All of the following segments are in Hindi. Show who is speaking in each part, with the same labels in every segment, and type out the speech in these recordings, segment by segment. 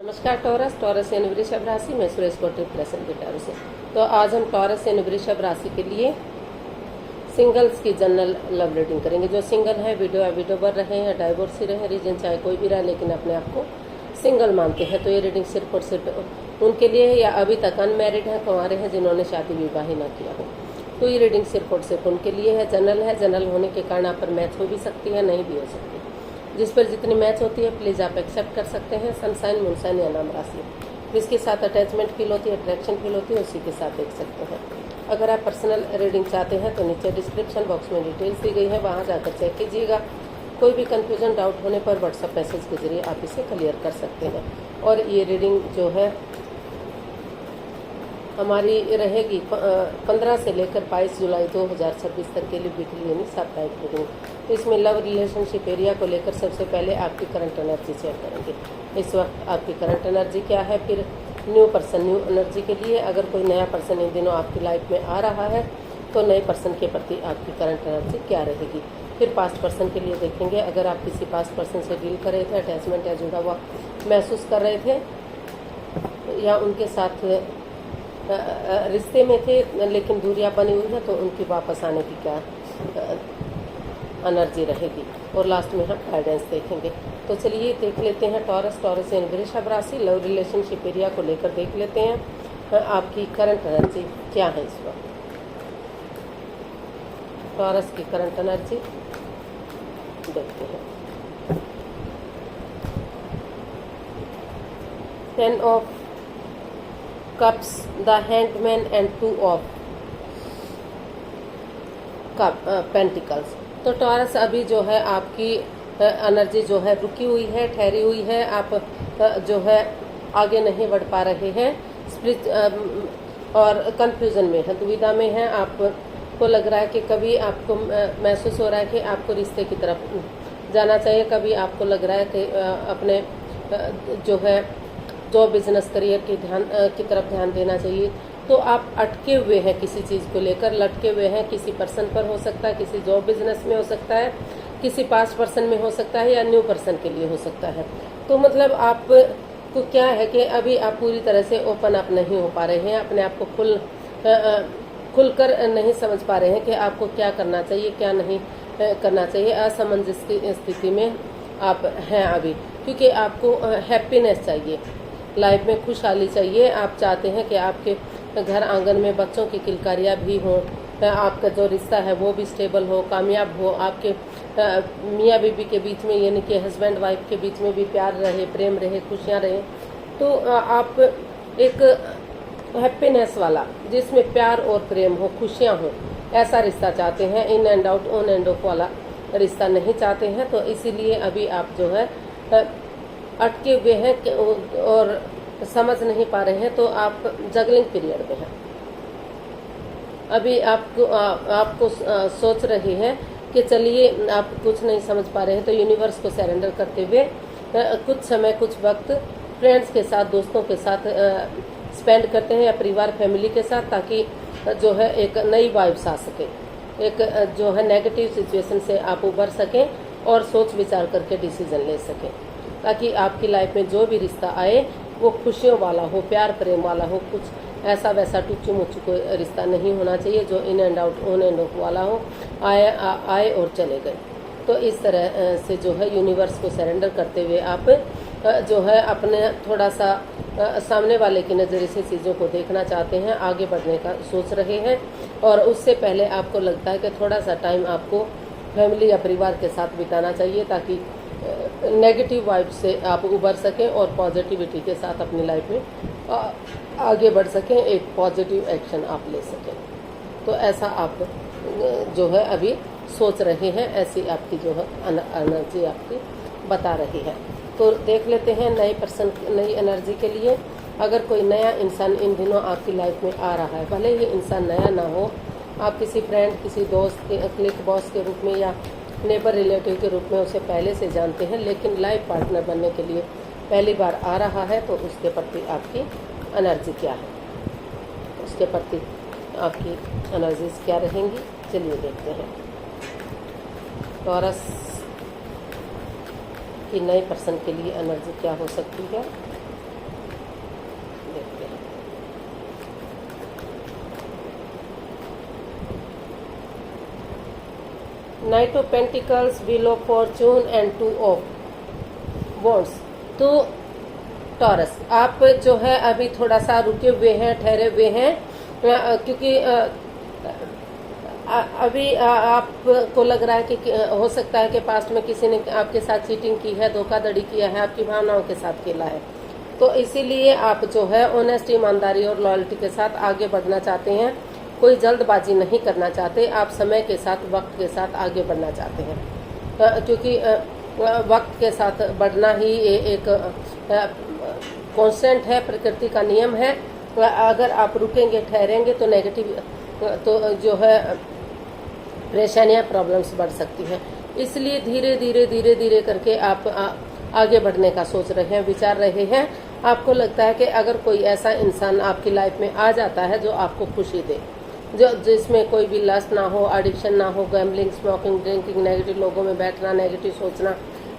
Speaker 1: नमस्कार टॉरस यानी वृषभ राशि में सुरेश कोटरी प्रेजेंट गिटारों से। तो आज हम टॉरस यानी वृषभ राशि के लिए सिंगल्स की जनरल लव रीडिंग करेंगे। जो सिंगल है, विडो बर रहे हैं, डाइवोर्स ही रहे, रीजन चाहे कोई भी रहा, लेकिन अपने आप को सिंगल मानते हैं, तो ये रीडिंग सिर्फ और सिर्फ उनके लिए है, या अभी तक अनमैरिड हैं, कुंवारे हैं, जिन्होंने शादी विवाह ही ना किया हो, तो ये रीडिंग सिर्फ और सिर्फ उनके लिए है। जनरल है, जनरल होने के कारण आप पर मैच हो भी सकती है, नहीं भी हो सकती। जिस पर जितनी मैच होती है प्लीज़ आप एक्सेप्ट कर सकते हैं। सनसाइन, मूनसाइन या नाम राशि, जिसके साथ अटैचमेंट फील होती है, अट्रैक्शन फील होती है, उसी के साथ देख सकते हैं। अगर आप पर्सनल रीडिंग चाहते हैं तो नीचे डिस्क्रिप्शन बॉक्स में डिटेल्स दी गई है, वहाँ जाकर चेक कीजिएगा। कोई भी कन्फ्यूजन, डाउट होने पर व्हाट्सएप मैसेज के जरिए आप इसे क्लियर कर सकते हैं। और ये रीडिंग जो है हमारी रहेगी 15 से लेकर 22 जुलाई 2026 तक के लिए वीकली यानी साप्ताहिक रीडिंग। इसमें लव रिलेशनशिप एरिया को लेकर सबसे पहले आपकी करंट एनर्जी चेक करेंगे। इस वक्त आपकी करंट एनर्जी क्या है, फिर न्यू पर्सन, न्यू एनर्जी के लिए अगर कोई नया पर्सन इन दिनों आपकी लाइफ में आ रहा है तो नए पर्सन के प्रति आपकी करंट एनर्जी क्या रहेगी। फिर पास्ट पर्सन के लिए देखेंगे, अगर आप किसी पास्ट पर्सन से डील कर रहे थे, अटैचमेंट या जुड़ा हुआ महसूस कर रहे थे, या उनके साथ रिश्ते में थे लेकिन दूरियां बनी हुई है, तो उनकी वापस आने की क्या एनर्जी रहेगी। और लास्ट में हम गाइडेंस देखेंगे। तो चलिए देख लेते हैं टॉरस यानी वृषभ राशि लव रिलेशनशिप एरिया को लेकर देख लेते हैं आपकी करंट एनर्जी क्या है इस वक्त। टॉरस की करंट एनर्जी देखते हैं। 10 of cups, the hangman and 2 of cup pentacles. तो टॉरस अभी जो है आपकी एनर्जी जो है रुकी हुई है, ठहरी हुई है, आप जो है आगे नहीं बढ़ पा रहे हैं, और कंफ्यूजन में है, दुविधा में है। आपको लग रहा है कि कभी आपको महसूस हो रहा है कि आपको रिश्ते की तरफ जाना चाहिए, कभी आपको लग रहा है कि अपने जो है जॉब बिजनेस करियर की तरफ ध्यान देना चाहिए। तो आप अटके हुए हैं किसी चीज़ को लेकर, लटके हुए हैं, किसी पर्सन पर हो सकता है, किसी जॉब बिजनेस में हो सकता है, किसी पास्ट पर्सन में हो सकता है, या न्यू पर्सन के लिए हो सकता है। तो मतलब आपको क्या है कि अभी आप पूरी तरह से ओपन अप नहीं हो पा रहे हैं, अपने आप को खुलकर नहीं समझ पा रहे हैं कि आपको क्या करना चाहिए, क्या नहीं करना चाहिए। असमंजस की स्थिति में आप हैं अभी, क्योंकि आपको हैप्पीनेस चाहिए, लाइफ में खुशहाली चाहिए। आप चाहते हैं कि आपके घर आंगन में बच्चों की किलकारियाँ भी हों, आपका जो रिश्ता है वो भी स्टेबल हो, कामयाब हो, आपके मियाँ बीबी के बीच में यानी कि हस्बैंड वाइफ के बीच में भी प्यार रहे, प्रेम रहे, खुशियाँ रहे। तो आप एक हैप्पीनेस वाला, जिसमें प्यार और प्रेम हो, खुशियाँ हो, ऐसा रिश्ता चाहते हैं। In and out, on end of वाला रिश्ता नहीं चाहते हैं। तो इसीलिए अभी आप जो है अटके हुए हैं और समझ नहीं पा रहे हैं, तो आप जगलिंग पीरियड में हैं। अभी आपको सोच रही हैं कि चलिए आप कुछ नहीं समझ पा रहे हैं, तो यूनिवर्स को सरेंडर करते हुए कुछ समय, कुछ वक्त फ्रेंड्स के साथ, दोस्तों के साथ स्पेंड करते हैं, या परिवार फैमिली के साथ, ताकि जो है एक नई वाइब्स आ सके, एक जो है नेगेटिव सिचुएशन से आप उबर सकें और सोच विचार करके डिसीजन ले सकें, ताकि आपकी लाइफ में जो भी रिश्ता आए वो खुशियों वाला हो, प्यार प्रेम वाला हो। कुछ ऐसा वैसा टुच्चू मुच्चू कोई रिश्ता नहीं होना चाहिए जो in and out, on end of वाला हो, आए और चले गए। तो इस तरह से जो है यूनिवर्स को सरेंडर करते हुए आप जो है अपने थोड़ा सा सामने वाले की नज़रिए से चीज़ों को देखना चाहते हैं, आगे बढ़ने का सोच रहे हैं। और उससे पहले आपको लगता है कि थोड़ा सा टाइम आपको फैमिली या परिवार के साथ बिताना चाहिए, ताकि नेगेटिव वाइब से आप उबर सकें और पॉजिटिविटी के साथ अपनी लाइफ में आगे बढ़ सकें, एक पॉजिटिव एक्शन आप ले सकें। तो ऐसा आप जो है अभी सोच रहे हैं, ऐसी आपकी जो है एनर्जी आपकी बता रही है। तो देख लेते हैं नए पर्सन, नई एनर्जी के लिए। अगर कोई नया इंसान इन दिनों आपकी लाइफ में आ रहा है, भले ही इंसान नया ना हो, आप किसी फ्रेंड, किसी दोस्त के, क्लिक बॉस के रूप में या नेबर रिलेटिव के रूप में उसे पहले से जानते हैं, लेकिन लाइफ पार्टनर बनने के लिए पहली बार आ रहा है, तो उसके प्रति आपकी एनर्जी क्या है, उसके प्रति आपकी एनर्जीज क्या रहेंगी, चलिए देखते हैं। टॉरस कि नए पर्सन के लिए एनर्जी क्या हो सकती है। Night of pentacles, wheel of Fortune and 2 of wands. तो टॉरस, आप जो है अभी थोड़ा सा रुके हुए हैं, ठहरे हुए हैं, क्योंकि अभी आपको लग रहा है कि हो सकता है कि पास्ट में किसी ने आपके साथ चीटिंग की है, धोखाधड़ी किया है, आपकी भावनाओं के साथ खेला है। तो इसीलिए आप जो है ऑनेस्टी, ईमानदारी और लॉयल्टी के साथ आगे बढ़ना चाहते हैं। कोई जल्दबाजी नहीं करना चाहते, आप समय के साथ, वक्त के साथ आगे बढ़ना चाहते हैं, क्योंकि वक्त के साथ बढ़ना ही एक कांस्टेंट है, प्रकृति का नियम है। अगर आप रुकेंगे, ठहरेंगे तो नेगेटिव तो जो है परेशानियां, प्रॉब्लम्स बढ़ सकती हैं। इसलिए धीरे धीरे धीरे धीरे करके आप आगे बढ़ने का सोच रहे हैं, विचार रहे हैं। आपको लगता है कि अगर कोई ऐसा इंसान आपकी लाइफ में आ जाता है जो आपको खुशी दे, जो जिसमें कोई भी लस्ट ना हो, एडिक्शन ना हो, गैम्बलिंग, स्मोकिंग, ड्रिंकिंग, नेगेटिव लोगों में बैठना, नेगेटिव सोचना,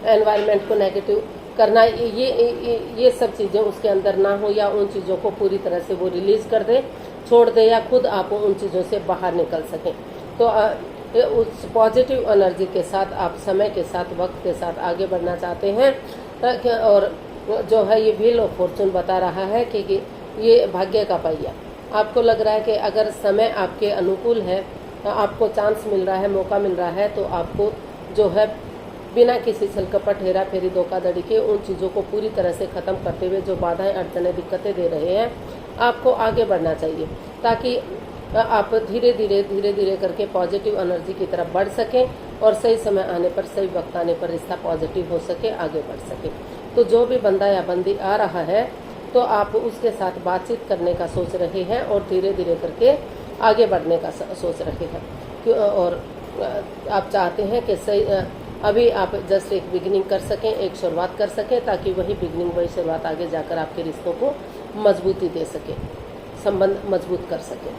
Speaker 1: एनवायरनमेंट को नेगेटिव करना, ये सब चीज़ें उसके अंदर ना हो, या उन चीज़ों को पूरी तरह से वो रिलीज कर दे, छोड़ दे, या खुद आप उन चीज़ों से बाहर निकल सकें। तो उस पॉजिटिव एनर्जी के साथ आप समय के साथ, वक्त के साथ आगे बढ़ना चाहते हैं। और जो है ये व्हील ऑफ फॉर्चून बता रहा है कि ये भाग्य का पहिया। आपको लग रहा है कि अगर समय आपके अनुकूल है, आपको चांस मिल रहा है, मौका मिल रहा है, तो आपको जो है बिना किसी छलकपट, हेरा फेरी, धोखाधड़ी के उन चीज़ों को पूरी तरह से ख़त्म करते हुए जो बाधाएं, अड़चनें, दिक्कतें दे रहे हैं, आपको आगे बढ़ना चाहिए, ताकि आप धीरे धीरे करके पॉजिटिव एनर्जी की तरफ बढ़ सकें और सही समय आने पर, सही वक्त आने पर रिश्ता पॉजिटिव हो सके, आगे बढ़ सके। तो जो भी बंदा या बंदी आ रहा है, तो आप उसके साथ बातचीत करने का सोच रहे हैं और धीरे धीरे करके आगे बढ़ने का सोच रहे हैं। और आप चाहते हैं कि सही अभी आप जस्ट एक बिगिनिंग कर सकें, एक शुरुआत कर सकें, ताकि वही बिगिनिंग, वही शुरुआत आगे जाकर आपके रिश्तों को मजबूती दे सके, संबंध मजबूत कर सके।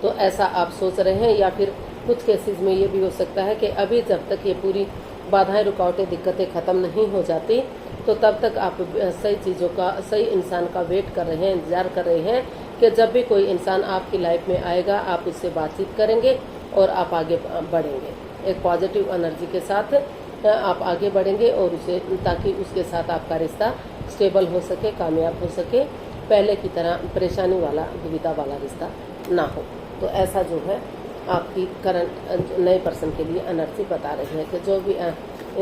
Speaker 1: तो ऐसा आप सोच रहे हैं। या फिर कुछ केसेस में ये भी हो सकता है कि अभी जब तक ये पूरी बाधाएं, रुकावटें, दिक्कतें ख़त्म नहीं हो जाती, तो तब तक आप सही चीज़ों का, सही इंसान का वेट कर रहे हैं, इंतजार कर रहे हैं कि जब भी कोई इंसान आपकी लाइफ में आएगा, आप उससे बातचीत करेंगे और आप आगे बढ़ेंगे। एक पॉजिटिव एनर्जी के साथ आप आगे बढ़ेंगे और उसे, ताकि उसके साथ आपका रिश्ता स्टेबल हो सके, कामयाब हो सके, पहले की तरह परेशानी वाला, दुविधा वाला रिश्ता ना हो। तो ऐसा जो है आपकी करंट नए पर्सन के लिए एनर्जी बता रही है कि जो भी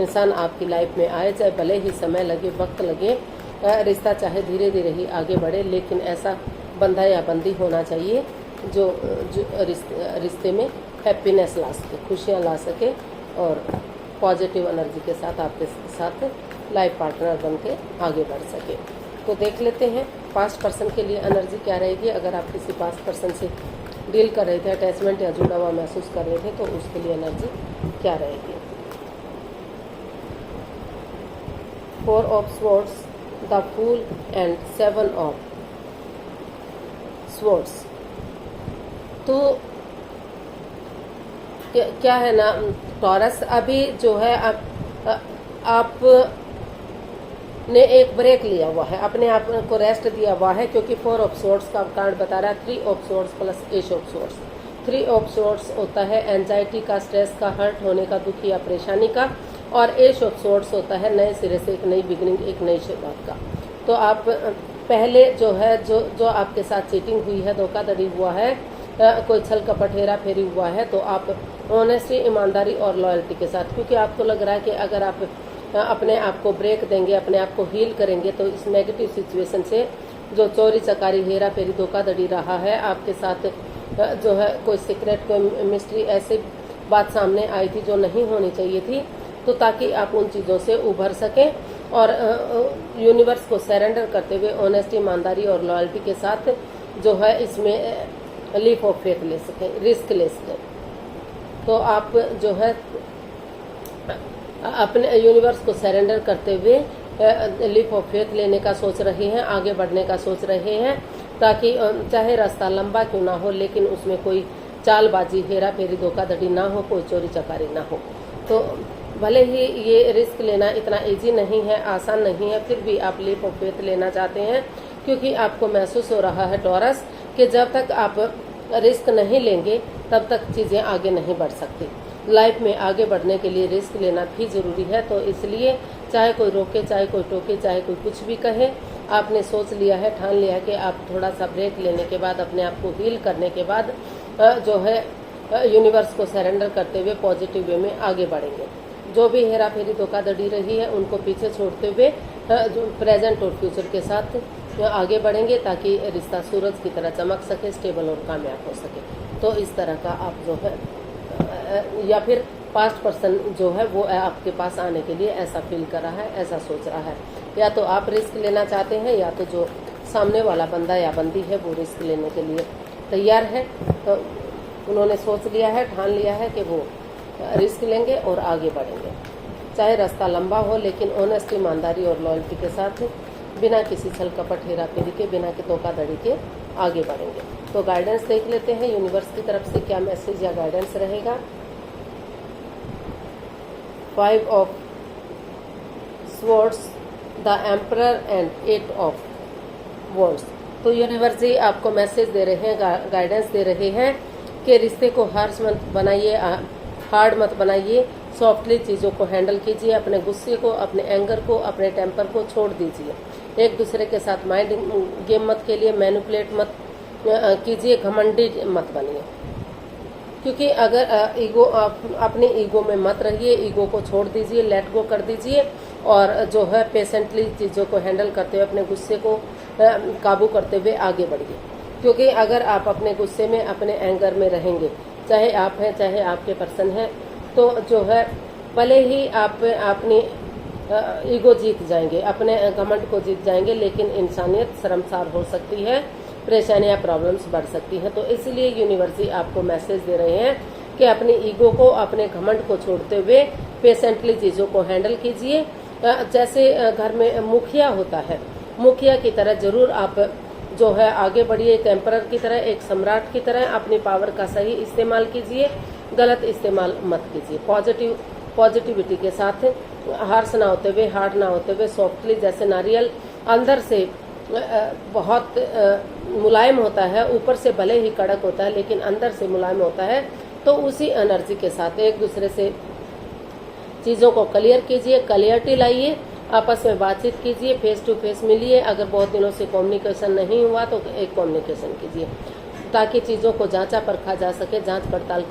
Speaker 1: इंसान आपकी लाइफ में आए, चाहे भले ही समय लगे, वक्त लगे, रिश्ता चाहे धीरे धीरे ही आगे बढ़े, लेकिन ऐसा बंदा या बंदी होना चाहिए जो रिश्ते में हैप्पीनेस ला सके, खुशियाँ ला सके और पॉजिटिव एनर्जी के साथ आपके साथ लाइफ पार्टनर बन के आगे बढ़ सके। तो देख लेते हैं पास्ट पर्सन के लिए एनर्जी क्या रहेगी। अगर आप किसी पास्ट पर्सन से डील कर रहे थे, अटैचमेंट या जुड़ा हुआ महसूस कर रहे थे, तो उसके लिए एनर्जी क्या रहेगी। 4 of swords, the fool and 7 of swords. तो क्या है ना टॉरस, अभी जो है आप ने एक ब्रेक लिया हुआ है, अपने आप को रेस्ट दिया हुआ है, क्योंकि 4 ऑफ स्वॉर्ड्स का कार्ड बता रहा है 3 of swords plus S of swords. 3 of swords होता है एंजाइटी का, स्ट्रेस का, हर्ट होने का, दुखी या परेशानी का, और एस ऑफ स्वॉर्ड्स होता है नए सिरे से एक नई बिगिनिंग, एक नई शुरुआत का। तो आप पहले जो है, जो आपके साथ चीटिंग हुई है, धोखाधड़ी हुआ है, कोई छल कपट, हेरा फेरी हुआ है, तो आप ऑनेस्टी, ईमानदारी और लॉयल्टी के साथ, क्योंकि आपको लग रहा है कि अगर आप अपने आप को ब्रेक देंगे, अपने आप को हील करेंगे, तो इस नेगेटिव सिचुएशन से, जो चोरी चकारी, हेरा फेरी, धोखाधड़ी रहा है आपके साथ, जो है कोई सीक्रेट, कोई मिस्ट्री, ऐसी बात सामने आई थी जो नहीं होनी चाहिए थी, तो ताकि आप उन चीज़ों से उभर सकें और यूनिवर्स को सरेंडर करते हुए ऑनेस्टी, ईमानदारी और लॉयल्टी के साथ जो है इसमें लीप ऑफ फेथ ले सकें, रिस्क ले सकें। तो आप जो है अपने यूनिवर्स को सरेंडर करते हुए लीप ऑफ फेथ लेने का सोच रहे हैं, आगे बढ़ने का सोच रहे हैं, ताकि चाहे रास्ता लंबा क्यों ना हो, लेकिन उसमें कोई चालबाजी, हेरा फेरी, धोखाधड़ी ना हो, कोई चोरी चकारी ना हो। तो भले ही ये रिस्क लेना इतना इजी नहीं है, आसान नहीं है, फिर भी आप लीप ऑफ फेथ लेना चाहते हैं, क्योंकि आपको महसूस हो रहा है टॉरस कि जब तक आप रिस्क नहीं लेंगे तब तक चीज़ें आगे नहीं बढ़ सकती। लाइफ में आगे बढ़ने के लिए रिस्क लेना भी ज़रूरी है। तो इसलिए चाहे कोई रोके, चाहे कोई टोके, चाहे कोई कुछ भी कहे, आपने सोच लिया है, ठान लिया है कि आप थोड़ा सा ब्रेक लेने के बाद, अपने आप को हील करने के बाद जो है यूनिवर्स को सरेंडर करते हुए पॉजिटिव वे में आगे बढ़ेंगे। जो भी हेरा फेरी धोखाधड़ी रही है उनको पीछे छोड़ते हुए जो प्रेजेंट और फ्यूचर के साथ आगे बढ़ेंगे, ताकि रिश्ता सूरज की तरह चमक सके, स्टेबल और कामयाब हो सके। तो इस तरह का आप जो है या फिर पास्ट पर्सन जो है वो आपके पास आने के लिए ऐसा फील कर रहा है, ऐसा सोच रहा है। या तो आप रिस्क लेना चाहते हैं, या तो जो सामने वाला बंदा या बंदी है वो रिस्क लेने के लिए तैयार है। तो उन्होंने सोच लिया है, ठान लिया है कि वो रिस्क लेंगे और आगे बढ़ेंगे। चाहे रास्ता लंबा हो, लेकिन ऑनेस्ट, ईमानदारी और लॉयल्टी के साथ, बिना किसी छल कपट, हेरा फेरी के, बिना के धोखाधड़ी के आगे बढ़ेंगे। तो गाइडेंस देख लेते हैं यूनिवर्स की तरफ से क्या मैसेज या गाइडेंस रहेगा। 5 of swords, the emperor and 8 of wands. तो यूनिवर्स जी आपको मैसेज दे रहे हैं, गाइडेंस दे रहे हैं कि रिश्ते को हार्श मत बनाइए, हार्ड मत बनाइए, सॉफ्टली चीज़ों को हैंडल कीजिए। अपने गुस्से को, अपने एंगर को, अपने टेम्पर को छोड़ दीजिए। एक दूसरे के साथ माइंड गेम मत खेलिए, मैनिपुलेट मत कीजिए, घमंडी मत बनिए। क्योंकि अगर ईगो, अपनी ईगो में मत रहिए, ईगो को छोड़ दीजिए, लेट गो कर दीजिए और जो है पेशेंटली चीज़ों को हैंडल करते हुए, अपने गुस्से को काबू करते हुए आगे बढ़िए। क्योंकि अगर आप अपने गुस्से में, अपने एंगर में रहेंगे, चाहे आप हैं चाहे आपके पर्सन हैं, तो जो है भले ही आप अपनी ईगो जीत जाएंगे, अपने घमंड को जीत जाएंगे, लेकिन इंसानियत शर्मसार हो सकती है, परेशानियां, प्रॉब्लम्स बढ़ सकती हैं। तो इसलिए यूनिवर्स जी आपको मैसेज दे रहे हैं कि अपनी ईगो को, अपने घमंड को छोड़ते हुए पेशेंटली चीज़ों को हैंडल कीजिए। जैसे घर में मुखिया होता है, मुखिया की तरह जरूर आप जो है आगे बढ़िए। एक एम्परर की तरह, एक सम्राट की तरह अपनी पावर का सही इस्तेमाल कीजिए, गलत इस्तेमाल मत कीजिए। पॉजिटिविटी के साथ, हार्श ना होते हुए, हार्ड ना होते हुए, सॉफ्टली, जैसे नारियल अंदर से बहुत मुलायम होता है, ऊपर से भले ही कड़क होता है लेकिन अंदर से मुलायम होता है। तो उसी एनर्जी के साथ एक दूसरे से चीज़ों को क्लियर कीजिए, क्लियरिटी लाइए, आपस में बातचीत कीजिए, फेस टू फेस मिलिए। अगर बहुत दिनों से कम्युनिकेशन नहीं हुआ तो एक कम्युनिकेशन कीजिए, ताकि चीज़ों को जांचा परखा जा सके, जांच पड़ताल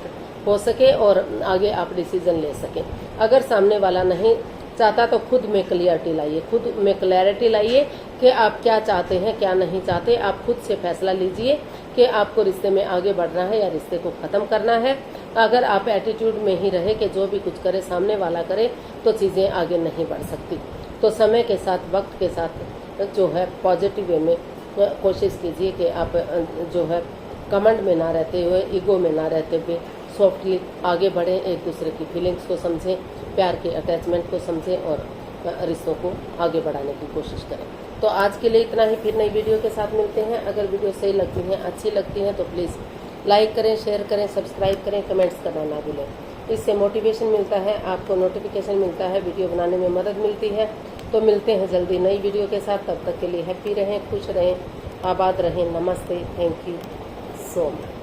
Speaker 1: हो सके और आगे आप डिसीजन ले सकें। अगर सामने वाला नहीं चाहता तो खुद में क्लियरिटी लाइए, खुद में क्लैरिटी लाइए कि आप क्या चाहते हैं, क्या नहीं चाहते। आप खुद से फैसला लीजिए कि आपको रिश्ते में आगे बढ़ना है या रिश्ते को ख़त्म करना है। अगर आप एटीट्यूड में ही रहे कि जो भी कुछ करे सामने वाला करे, तो चीज़ें आगे नहीं बढ़ सकती। तो समय के साथ, वक्त के साथ जो है पॉजिटिव वे में कोशिश कीजिए कि आप जो है कमेंट में ना रहते हुए, ईगो में ना रहते हुए सॉफ्टली आगे बढ़ें, एक दूसरे की फीलिंग्स को समझें, प्यार के अटैचमेंट को समझें और रिश्तों को आगे बढ़ाने की कोशिश करें। तो आज के लिए इतना ही, फिर नई वीडियो के साथ मिलते हैं। अगर वीडियो सही लगती हैं, अच्छी लगती हैं तो प्लीज़ लाइक करें, शेयर करें, सब्सक्राइब करें, कमेंट्स करना ना भूलें। इससे मोटिवेशन मिलता है, आपको नोटिफिकेशन मिलता है, वीडियो बनाने में मदद मिलती है। तो मिलते हैं जल्दी नई वीडियो के साथ। तब तक के लिए हैप्पी रहें, खुश रहें, आबाद रहें। नमस्ते, थैंक यू सो मच।